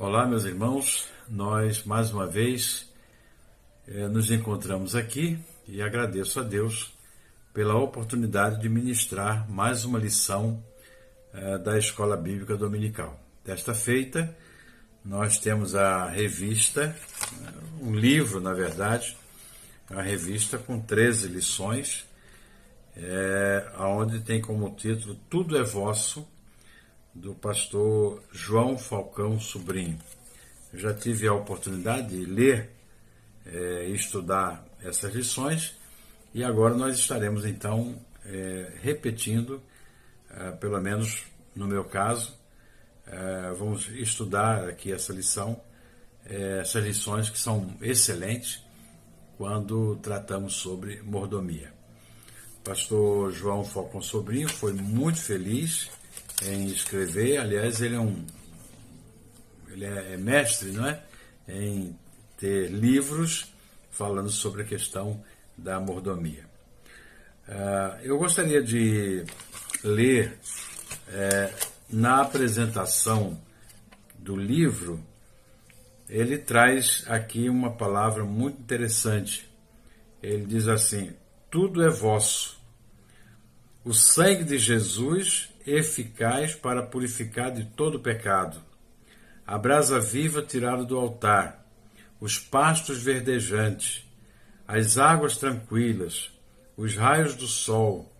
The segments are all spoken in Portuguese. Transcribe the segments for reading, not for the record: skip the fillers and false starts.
Olá, meus irmãos, nós mais uma vez nos encontramos aqui e agradeço a Deus pela oportunidade de ministrar mais uma lição da Escola Bíblica Dominical. Desta feita, nós temos a revista, um livro, na verdade, uma revista com 13 lições, onde tem como título Tudo é Vosso, do pastor João Falcão Sobrinho. Eu já tive a oportunidade de ler e estudar essas lições e agora nós estaremos então repetindo, pelo menos no meu caso, vamos estudar aqui essa lição, essas lições que são excelentes quando tratamos sobre mordomia. O pastor João Falcão Sobrinho foi muito feliz em escrever, aliás, ele é mestre, não é? Em ter livros falando sobre a questão da mordomia. Eu gostaria de ler na apresentação do livro, ele traz aqui uma palavra muito interessante. Ele diz assim: tudo é vosso. O sangue de Jesus eficaz para purificar de todo pecado, a brasa viva tirada do altar, os pastos verdejantes, as águas tranquilas, os raios do sol,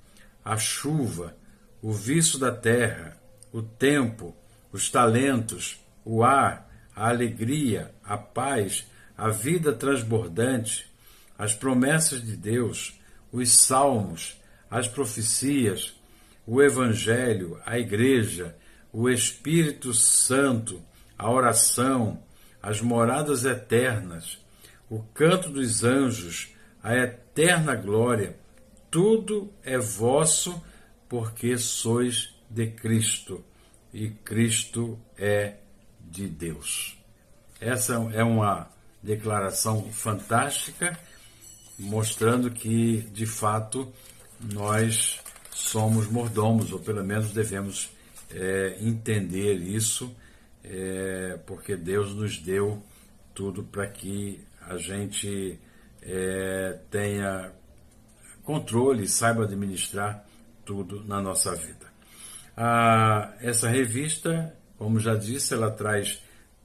a chuva, o viço da terra, o tempo, os talentos, o ar, a alegria, a paz, a vida transbordante, as promessas de Deus, os salmos, as profecias, o Evangelho, a Igreja, o Espírito Santo, a oração, as moradas eternas, o canto dos anjos, a eterna glória, tudo é vosso, porque sois de Cristo, e Cristo é de Deus. Essa é uma declaração fantástica, mostrando que, de fato, nós somos mordomos, ou pelo menos devemos entender isso, porque Deus nos deu tudo para que a gente tenha controle, saiba administrar tudo na nossa vida. Essa revista, como já disse, ela traz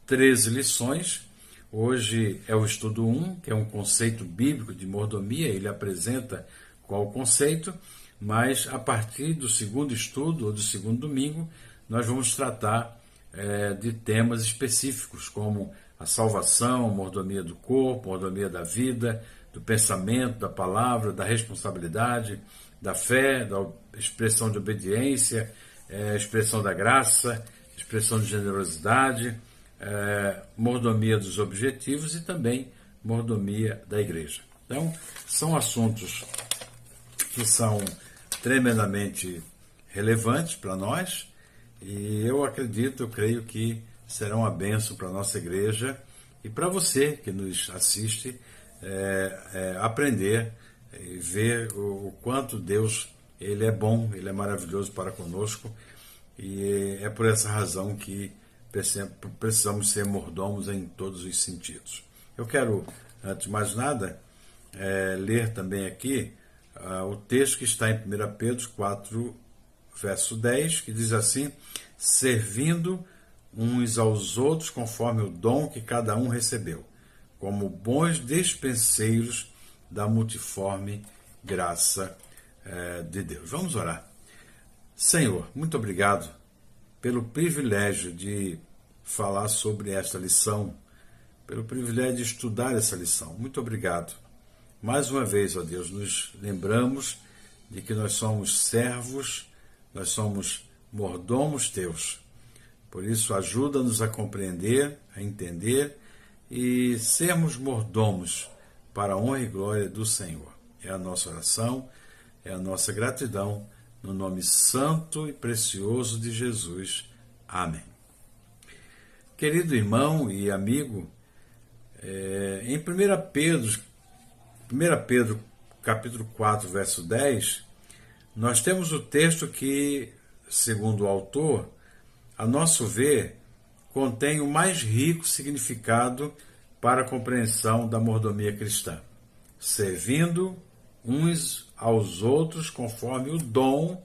13 lições. Hoje é o estudo 1, que é um conceito bíblico de mordomia. Ele apresenta qual o conceito, mas a partir do segundo estudo, ou do segundo domingo, nós vamos tratar de temas específicos, como a salvação, a mordomia do corpo, a mordomia da vida, do pensamento, da palavra, da responsabilidade, da fé, da expressão de obediência, expressão da graça, expressão de generosidade, mordomia dos objetivos e também mordomia da igreja. Então, são assuntos que são tremendamente relevantes para nós e eu creio que serão uma bênção para a nossa igreja e para você que nos assiste aprender e ver o quanto Deus ele é bom, ele é maravilhoso para conosco e é por essa razão que precisamos ser mordomos em todos os sentidos. Eu quero, antes de mais nada, ler também aqui o texto que está em 1 Pedro 4, verso 10, que diz assim: servindo uns aos outros conforme o dom que cada um recebeu, como bons despenseiros da multiforme graça de Deus. Vamos orar. Senhor, muito obrigado pelo privilégio de falar sobre esta lição, pelo privilégio de estudar essa lição. Muito obrigado. Mais uma vez, ó Deus, nos lembramos de que nós somos servos, nós somos mordomos teus. Por isso, ajuda-nos a compreender, a entender e sermos mordomos para a honra e glória do Senhor. É a nossa oração, é a nossa gratidão, no nome santo e precioso de Jesus. Amém. Querido irmão e amigo, em 1 Pedro capítulo 4, verso 10, nós temos o texto que, segundo o autor, a nosso ver, contém o mais rico significado para a compreensão da mordomia cristã, servindo uns aos outros conforme o dom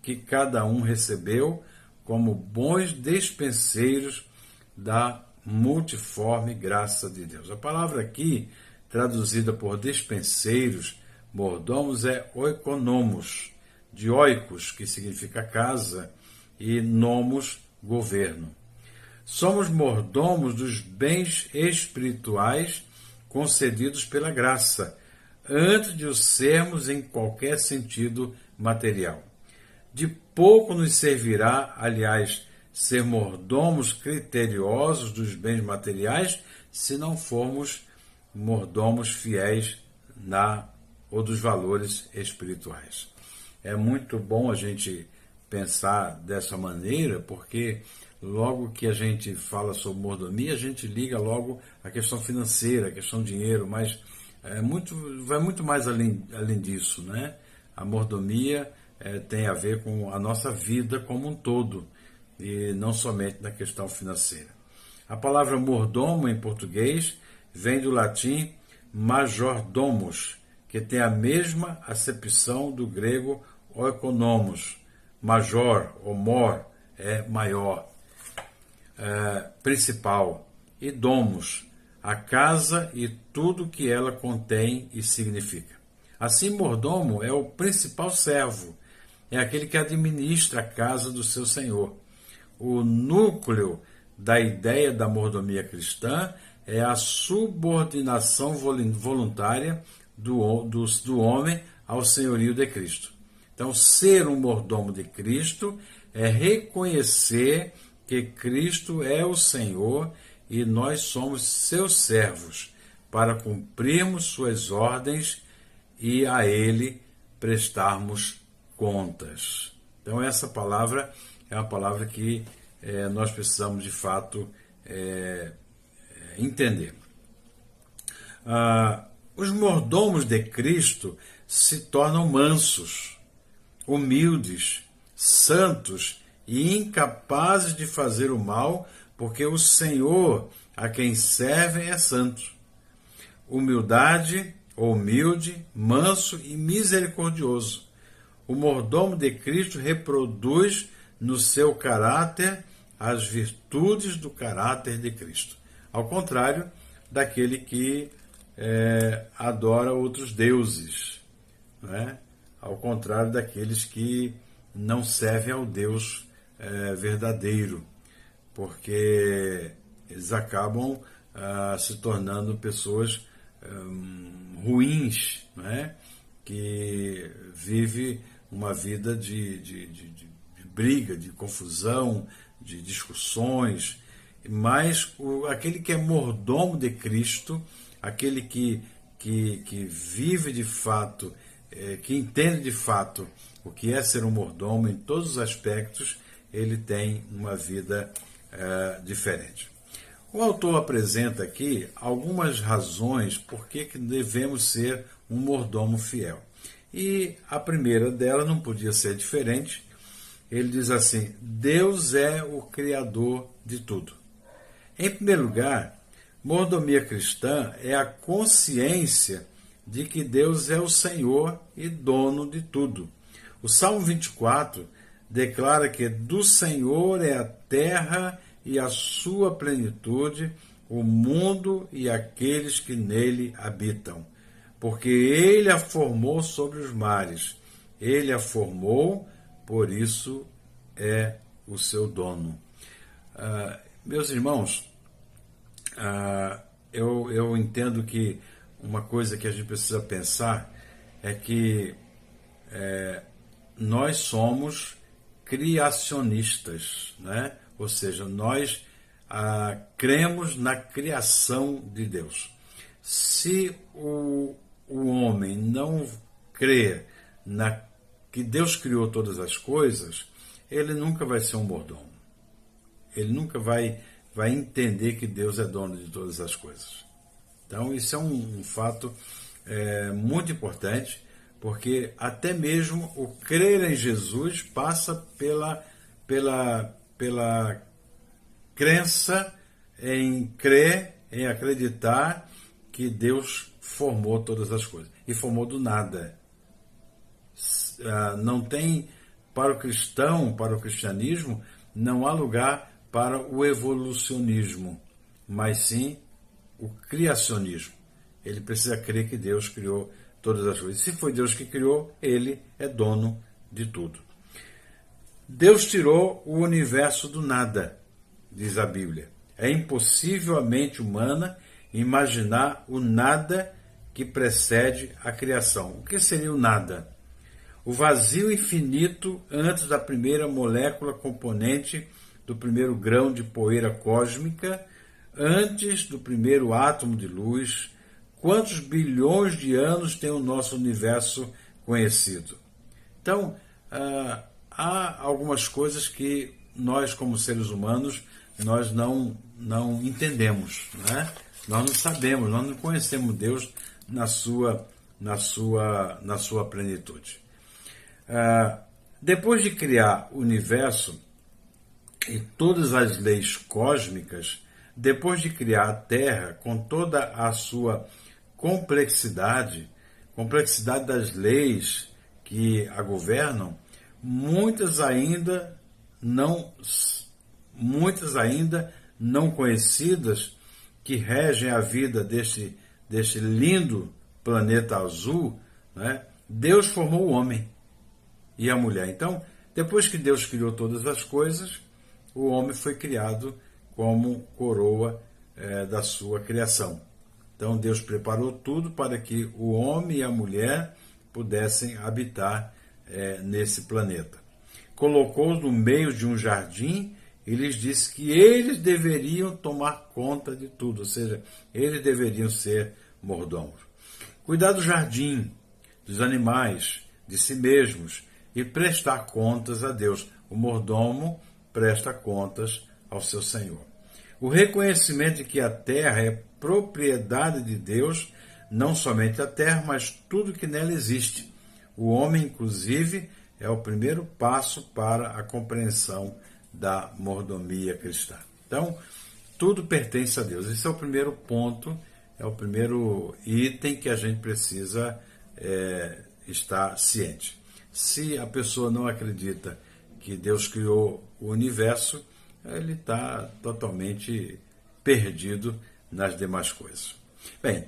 que cada um recebeu, como bons despenseiros da multiforme graça de Deus. A palavra aqui, traduzida por despenseiros, mordomos, é oikonomos, de oikos, que significa casa, e nomos, governo. Somos mordomos dos bens espirituais concedidos pela graça, antes de os sermos em qualquer sentido material. De pouco nos servirá, aliás, ser mordomos criteriosos dos bens materiais, se não formos mordomos fiéis ou dos valores espirituais. É muito bom a gente pensar dessa maneira, porque logo que a gente fala sobre mordomia, a gente liga logo a questão financeira, a questão do dinheiro, mas vai muito mais além disso, né? A mordomia tem a ver com a nossa vida como um todo, e não somente na questão financeira. A palavra mordomo em português vem do latim majordomos, que tem a mesma acepção do grego oikonomos. Major ou mor é maior, principal, e domos, a casa e tudo que ela contém e significa. Assim, mordomo é o principal servo, é aquele que administra a casa do seu senhor. O núcleo da ideia da mordomia cristã é a subordinação voluntária do homem ao senhorio de Cristo. Então, ser um mordomo de Cristo é reconhecer que Cristo é o Senhor e nós somos seus servos, para cumprirmos suas ordens e a Ele prestarmos contas. Então, essa palavra é uma palavra que nós precisamos, de fato, entender. Os mordomos de Cristo se tornam mansos, humildes, santos e incapazes de fazer o mal, porque o Senhor a quem servem é santo. Humildade, humilde, manso e misericordioso. O mordomo de Cristo reproduz no seu caráter as virtudes do caráter de Cristo, ao contrário daquele que adora outros deuses, né? Ao contrário daqueles que não servem ao Deus verdadeiro, porque eles acabam se tornando pessoas ruins, né? Que vivem uma vida de briga, de confusão, de discussões, mas aquele que é mordomo de Cristo, aquele que vive de fato, que entende de fato o que é ser um mordomo em todos os aspectos, ele tem uma vida diferente. O autor apresenta aqui algumas razões por que devemos ser um mordomo fiel. E a primeira delas não podia ser diferente. Ele diz assim: Deus é o Criador de tudo. Em primeiro lugar, mordomia cristã é a consciência de que Deus é o Senhor e dono de tudo. O Salmo 24 declara que do Senhor é a terra e a sua plenitude, o mundo e aqueles que nele habitam. Porque ele a formou sobre os mares, ele a formou, por isso é o seu dono. Meus irmãos, eu entendo que uma coisa que a gente precisa pensar é que nós somos criacionistas, né? Ou seja, nós cremos na criação de Deus. Se o homem não crê que Deus criou todas as coisas, ele nunca vai ser um mordomo. Ele nunca vai entender que Deus é dono de todas as coisas. Então, isso é um fato muito importante, porque até mesmo o crer em Jesus passa pela crença, em crer, em acreditar que Deus formou todas as coisas. E formou do nada. Não tem, para o cristão, para o cristianismo, não há lugar para o evolucionismo, mas sim o criacionismo. Ele precisa crer que Deus criou todas as coisas. Se foi Deus que criou, ele é dono de tudo. Deus tirou o universo do nada, diz a Bíblia. É impossível a mente humana imaginar o nada que precede a criação. O que seria o nada? O vazio infinito antes da primeira molécula componente do primeiro grão de poeira cósmica, antes do primeiro átomo de luz. Quantos bilhões de anos tem o nosso universo conhecido? Então, há algumas coisas que nós, como seres humanos, nós não entendemos, né? Nós não sabemos, nós não conhecemos Deus na sua plenitude. Depois de criar o universo e todas as leis cósmicas, depois de criar a Terra com toda a sua complexidade das leis que a governam, muitas ainda não conhecidas, que regem a vida deste lindo planeta azul, né? Deus formou o homem e a mulher. Então, depois que Deus criou todas as coisas, o homem foi criado como coroa da sua criação. Então, Deus preparou tudo para que o homem e a mulher pudessem habitar nesse planeta. Colocou-os no meio de um jardim e lhes disse que eles deveriam tomar conta de tudo, ou seja, eles deveriam ser mordomos. Cuidar do jardim, dos animais, de si mesmos e prestar contas a Deus. O mordomo presta contas ao seu Senhor. O reconhecimento de que a terra é propriedade de Deus, não somente a terra, mas tudo que nela existe. O homem, inclusive, é o primeiro passo para a compreensão da mordomia cristã. Então, tudo pertence a Deus. Esse é o primeiro ponto, é o primeiro item que a gente precisa estar ciente. Se a pessoa não acredita que Deus criou o universo, ele está totalmente perdido nas demais coisas. Bem,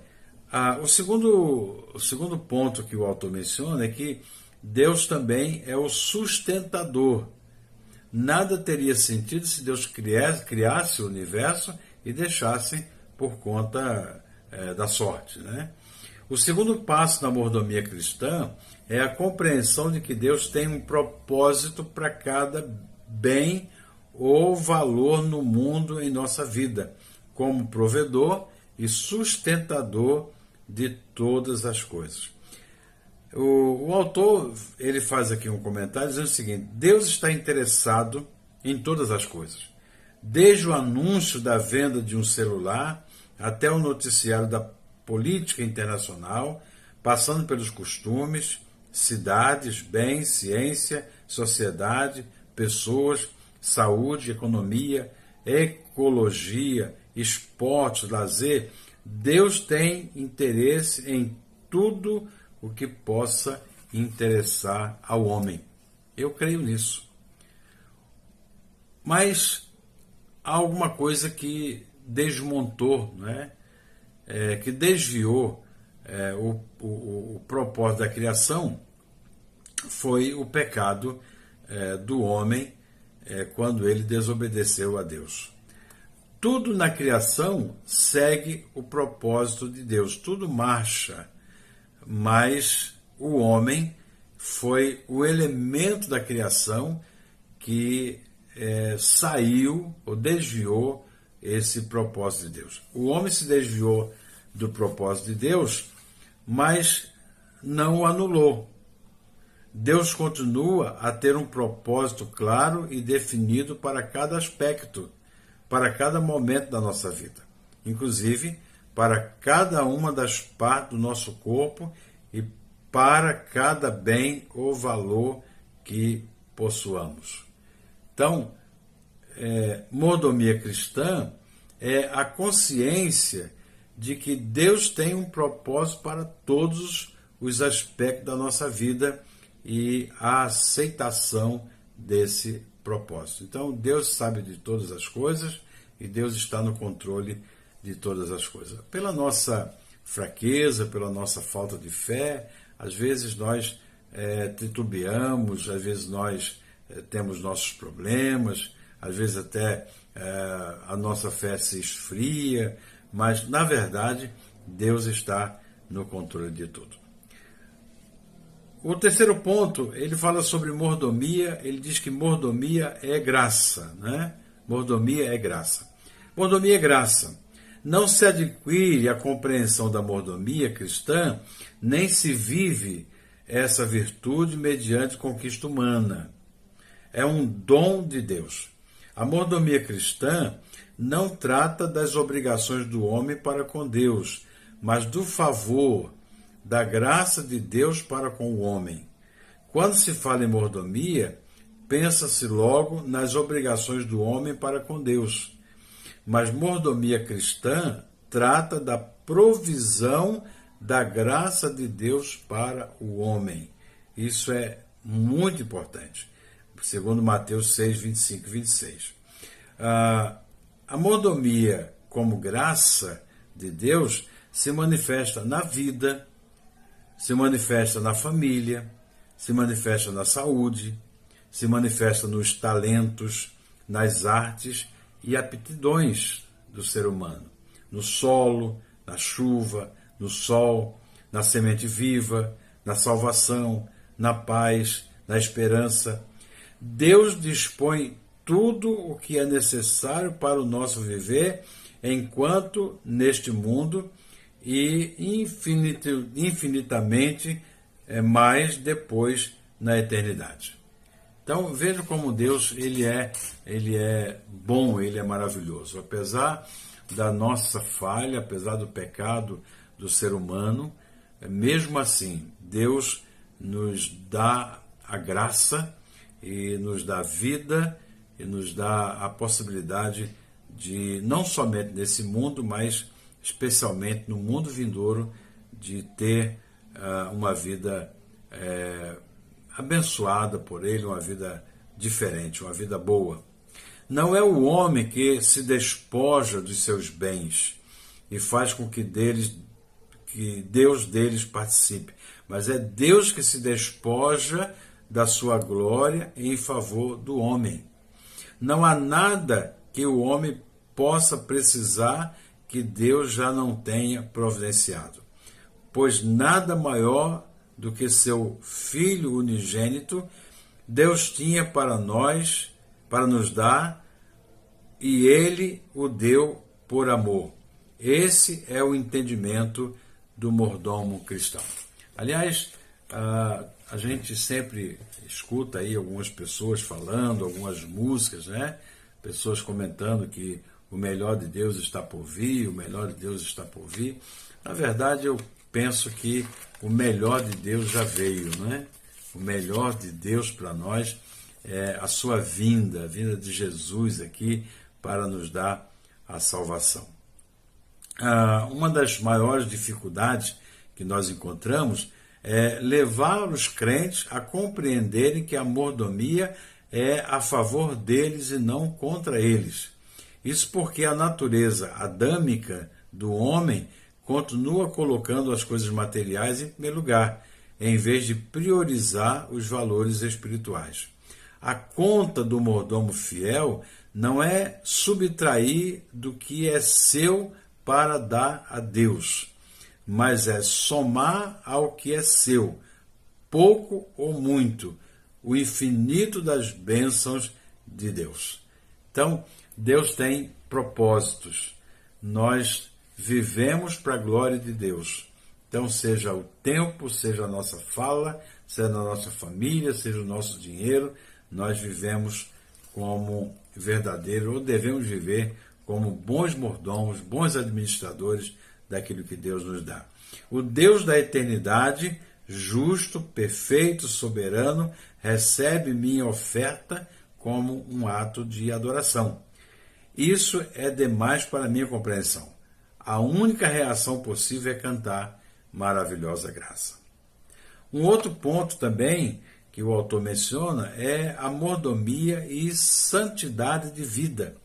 o segundo ponto que o autor menciona é que Deus também é o sustentador. Nada teria sentido se Deus criasse o universo e deixasse por conta da sorte, né? O segundo passo na mordomia cristã é a compreensão de que Deus tem um propósito para cada bem ou valor no mundo em nossa vida, como provedor e sustentador de todas as coisas. O autor ele faz aqui um comentário dizendo o seguinte: Deus está interessado em todas as coisas, desde o anúncio da venda de um celular até o noticiário da política internacional, passando pelos costumes, cidades, bens, ciência, sociedade, pessoas, saúde, economia, ecologia, esportes, lazer. Deus tem interesse em tudo o que possa interessar ao homem. Eu creio nisso. Mas há alguma coisa que desmontou, né? Que desviou o propósito da criação, foi o pecado do homem quando ele desobedeceu a Deus. Tudo na criação segue o propósito de Deus, tudo marcha, mas o homem foi o elemento da criação que saiu ou desviou esse propósito de Deus. O homem se desviou do propósito de Deus, mas não o anulou. Deus continua a ter um propósito claro e definido para cada aspecto, para cada momento da nossa vida, inclusive para cada uma das partes do nosso corpo e para cada bem ou valor que possuamos. Então, mordomia cristã é a consciência de que Deus tem um propósito para todos os aspectos da nossa vida e a aceitação desse propósito. Então, Deus sabe de todas as coisas e Deus está no controle de todas as coisas. Pela nossa fraqueza, pela nossa falta de fé, às vezes nós titubeamos, às vezes nós temos nossos problemas, às vezes até a nossa fé se esfria, mas, na verdade, Deus está no controle de tudo. O terceiro ponto, ele fala sobre mordomia, ele diz que mordomia é graça, né? Mordomia é graça. Mordomia é graça. Não se adquire a compreensão da mordomia cristã, nem se vive essa virtude mediante conquista humana. É um dom de Deus. A mordomia cristã não trata das obrigações do homem para com Deus, mas do favor, da graça de Deus para com o homem. Quando se fala em mordomia, pensa-se logo nas obrigações do homem para com Deus. Mas mordomia cristã trata da provisão da graça de Deus para o homem. Isso é muito importante. Segundo Mateus 6, 25 e 26. A mordomia como graça de Deus se manifesta na vida, se manifesta na família, se manifesta na saúde, se manifesta nos talentos, nas artes e aptidões do ser humano, no solo, na chuva, no sol, na semente viva, na salvação, na paz, na esperança. Deus dispõe tudo o que é necessário para o nosso viver enquanto neste mundo e infinitamente mais depois na eternidade. Então veja como Deus ele é bom, ele é maravilhoso. Apesar da nossa falha, apesar do pecado do ser humano, mesmo assim Deus nos dá a graça e nos dá vida e nos dá a possibilidade de, não somente nesse mundo, mas especialmente no mundo vindouro, de ter uma vida abençoada por Ele, uma vida diferente, uma vida boa. Não é o homem que se despoja dos seus bens e faz com que Deus deles participe, mas é Deus que se despoja da sua glória em favor do homem. Não há nada que o homem possa precisar que Deus já não tenha providenciado, pois nada maior do que seu Filho unigênito Deus tinha para nós, para nos dar, e Ele o deu por amor. Esse é o entendimento do mordomo cristão. Aliás, a gente sempre escuta aí algumas pessoas falando, algumas músicas, né? Pessoas comentando que o melhor de Deus está por vir, o melhor de Deus está por vir. Na verdade, eu penso que o melhor de Deus já veio, né? O melhor de Deus para nós é a sua vinda, a vinda de Jesus aqui para nos dar a salvação. Uma das maiores dificuldades que nós encontramos é levar os crentes a compreenderem que a mordomia é a favor deles e não contra eles. Isso porque a natureza adâmica do homem continua colocando as coisas materiais em primeiro lugar, em vez de priorizar os valores espirituais. A conta do mordomo fiel não é subtrair do que é seu para dar a Deus, mas é somar ao que é seu, pouco ou muito, o infinito das bênçãos de Deus. Então, Deus tem propósitos. Nós vivemos para a glória de Deus. Então, seja o tempo, seja a nossa fala, seja a nossa família, seja o nosso dinheiro, nós vivemos como verdadeiros, ou devemos viver como bons mordomos, bons administradores daquilo que Deus nos dá. O Deus da eternidade, justo, perfeito, soberano, recebe minha oferta como um ato de adoração. Isso é demais para minha compreensão. A única reação possível é cantar maravilhosa graça. Um outro ponto também que o autor menciona é a mordomia e santidade de vida.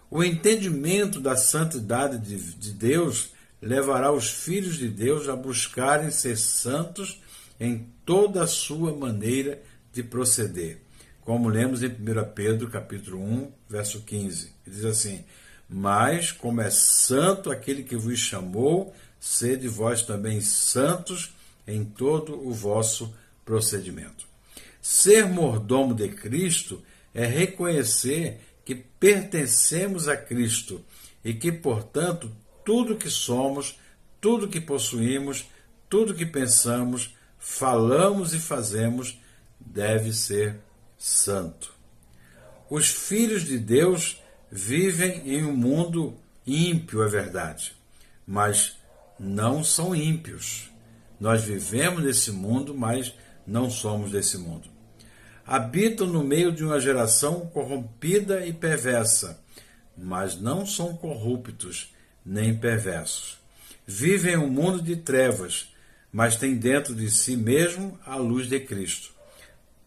O entendimento da santidade de Deus levará os filhos de Deus a buscarem ser santos em toda a sua maneira de proceder. Como lemos em 1 Pedro, capítulo 1, verso 15. Ele diz assim: mas, como é santo aquele que vos chamou, sede vós também santos em todo o vosso procedimento. Ser mordomo de Cristo é reconhecer que pertencemos a Cristo e que, portanto, tudo que somos, tudo que possuímos, tudo que pensamos, falamos e fazemos deve ser santo. Os filhos de Deus vivem em um mundo ímpio, é verdade, mas não são ímpios. Nós vivemos nesse mundo, mas não somos desse mundo. Habitam no meio de uma geração corrompida e perversa, mas não são corruptos nem perversos. Vivem em um mundo de trevas, mas têm dentro de si mesmo a luz de Cristo.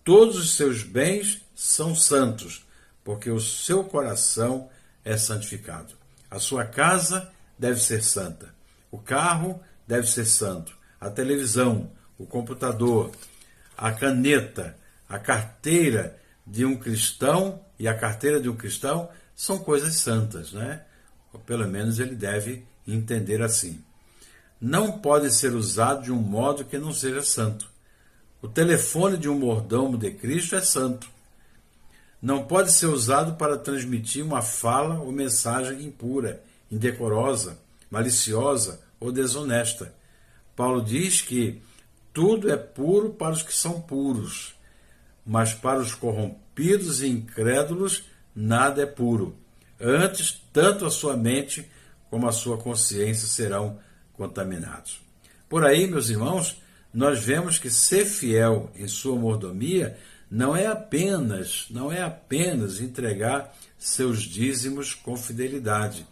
Todos os seus bens são santos, porque o seu coração é santificado. A sua casa deve ser santa. O carro deve ser santo. A televisão, o computador, a caneta, a carteira de um cristão e a carteira de um cristão são coisas santas, né? Ou pelo menos ele deve entender assim. Não pode ser usado de um modo que não seja santo. O telefone de um mordomo de Cristo é santo. Não pode ser usado para transmitir uma fala ou mensagem impura, indecorosa, maliciosa ou desonesta. Paulo diz que tudo é puro para os que são puros, mas para os corrompidos e incrédulos nada é puro. Antes, tanto a sua mente como a sua consciência serão contaminados. Por aí, meus irmãos, nós vemos que ser fiel em sua mordomia não é apenas entregar seus dízimos com fidelidade,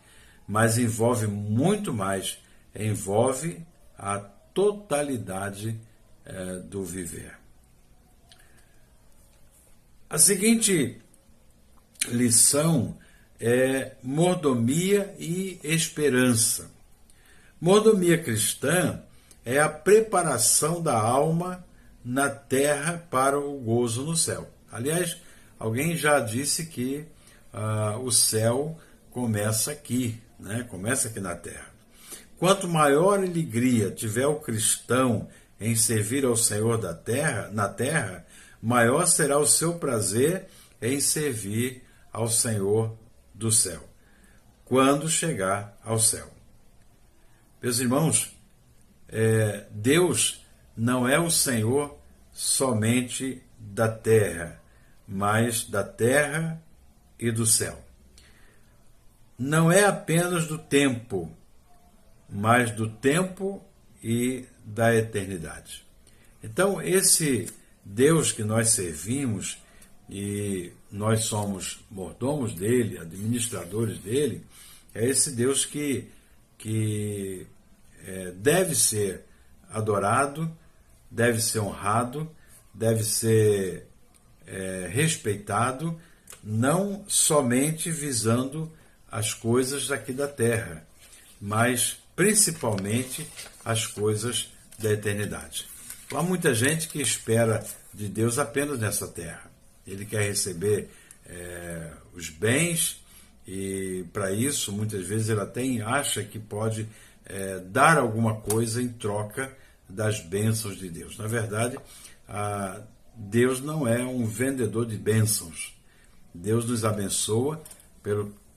mas envolve muito mais, envolve a totalidade do viver. A seguinte lição é mordomia e esperança. Mordomia cristã é a preparação da alma na terra para o gozo no céu. Aliás, alguém já disse que o céu começa aqui, né? Começa aqui na terra. Quanto maior alegria tiver o cristão em servir ao Senhor na terra, maior será o seu prazer em servir ao Senhor do céu, quando chegar ao céu. Meus irmãos, Deus não é o Senhor somente da terra, mas da terra e do céu. Não é apenas do tempo, mas do tempo e da eternidade. Então, esse Deus que nós servimos, e nós somos mordomos dele, administradores dele, é esse Deus que deve ser adorado, deve ser honrado, deve ser respeitado, não somente visando as coisas aqui da terra, mas principalmente as coisas da eternidade. Há muita gente que espera de Deus apenas nessa terra. Ele quer receber os bens e, para isso, muitas vezes ele até acha que pode dar alguma coisa em troca das bênçãos de Deus. Na verdade, Deus não é um vendedor de bênçãos. Deus nos abençoa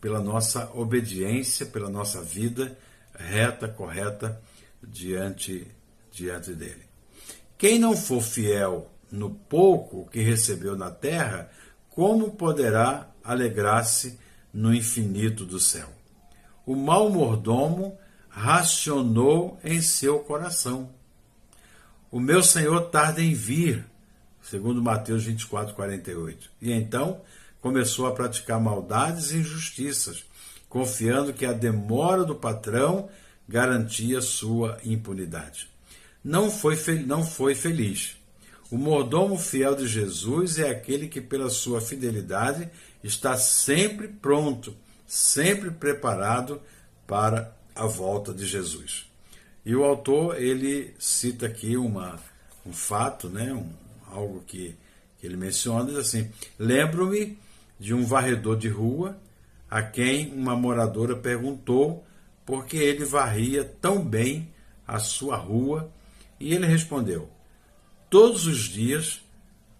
pela nossa obediência, pela nossa vida reta, correta diante dele. Quem não for fiel no pouco que recebeu na terra, como poderá alegrar-se no infinito do céu? O mau mordomo racionou em seu coração: o meu senhor tarda em vir, segundo Mateus 24, 48. E então começou a praticar maldades e injustiças, confiando que a demora do patrão garantia sua impunidade. Não foi feliz. O mordomo fiel de Jesus é aquele que, pela sua fidelidade, está sempre pronto, sempre preparado para a volta de Jesus. E o autor, ele cita aqui um fato, né, algo que ele menciona, diz assim: lembro-me de um varredor de rua a quem uma moradora perguntou por que ele varria tão bem a sua rua, e ele respondeu: todos os dias,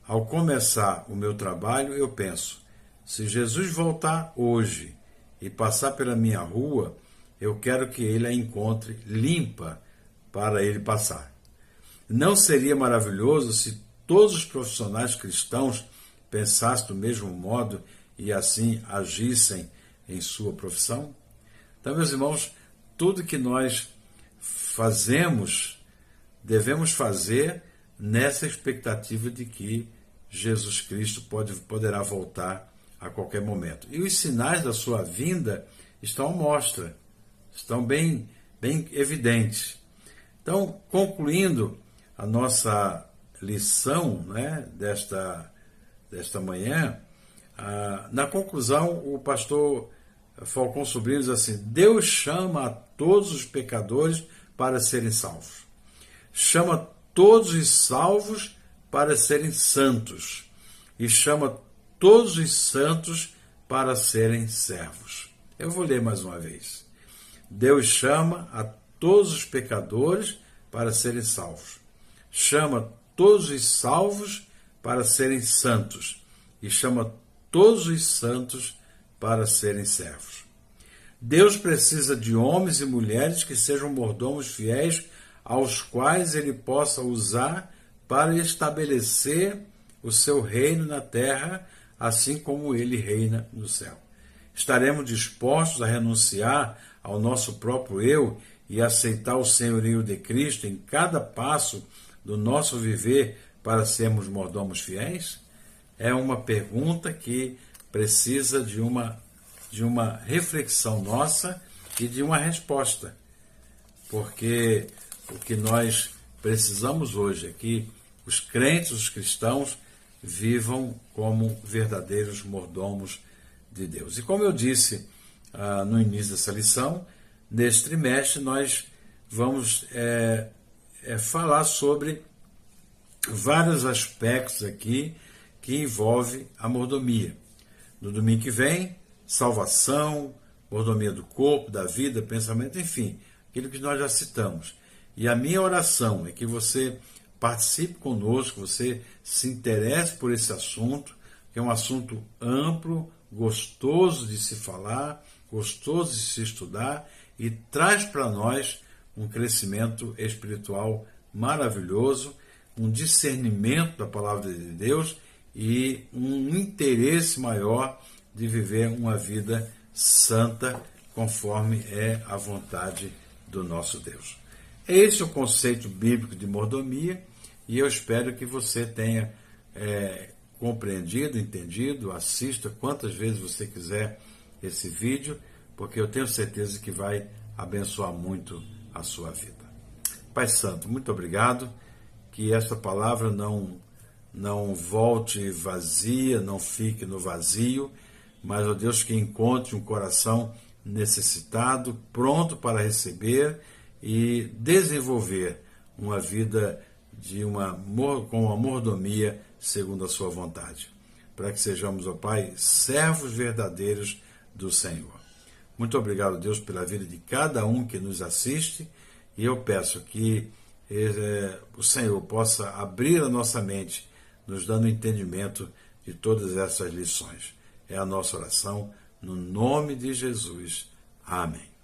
ao começar o meu trabalho, eu penso, se Jesus voltar hoje e passar pela minha rua, eu quero que ele a encontre limpa para ele passar. Não seria maravilhoso se todos os profissionais cristãos pensassem do mesmo modo e assim agissem em sua profissão? Então, meus irmãos, tudo que nós fazemos, devemos fazer nessa expectativa de que Jesus Cristo poderá voltar a qualquer momento. E os sinais da sua vinda estão à mostra, estão bem evidentes. Então, concluindo a nossa lição, né, desta manhã, na conclusão, o pastor Falcão Sobrinho diz assim: Deus chama a todos os pecadores para serem salvos. Chama todos os salvos para serem santos. E chama todos os santos para serem servos. Eu vou ler mais uma vez. Deus chama a todos os pecadores para serem salvos. Chama todos os salvos para serem santos. E chama todos os santos para serem servos. Deus precisa de homens e mulheres que sejam mordomos fiéis, aos quais ele possa usar para estabelecer o seu reino na terra, assim como ele reina no céu. Estaremos dispostos a renunciar ao nosso próprio eu e aceitar o senhorio de Cristo em cada passo do nosso viver para sermos mordomos fiéis? É uma pergunta que precisa de uma reflexão nossa e de uma resposta. Porque o que nós precisamos hoje é que os crentes, os cristãos, vivam como verdadeiros mordomos de Deus. E como eu disse no início dessa lição, neste trimestre nós vamos falar sobre vários aspectos aqui que envolvem a mordomia. No domingo que vem, salvação, mordomia do corpo, da vida, pensamento, enfim, aquilo que nós já citamos. E a minha oração é que você participe conosco, você se interesse por esse assunto, que é um assunto amplo, gostoso de se falar, gostoso de se estudar e traz para nós um crescimento espiritual maravilhoso, um discernimento da palavra de Deus e um interesse maior de viver uma vida santa conforme é a vontade do nosso Deus. Esse é o conceito bíblico de mordomia e eu espero que você tenha compreendido, entendido. Assista quantas vezes você quiser esse vídeo, porque eu tenho certeza que vai abençoar muito a sua vida. Pai Santo, muito obrigado, que esta palavra não volte vazia, não fique no vazio, mas, ó Deus, que encontre um coração necessitado, pronto para receber e desenvolver uma vida com uma mordomia segundo a sua vontade, para que sejamos, ó Pai, servos verdadeiros do Senhor. Muito obrigado, Deus, pela vida de cada um que nos assiste, e eu peço que o Senhor possa abrir a nossa mente, nos dando entendimento de todas essas lições. É a nossa oração, no nome de Jesus. Amém.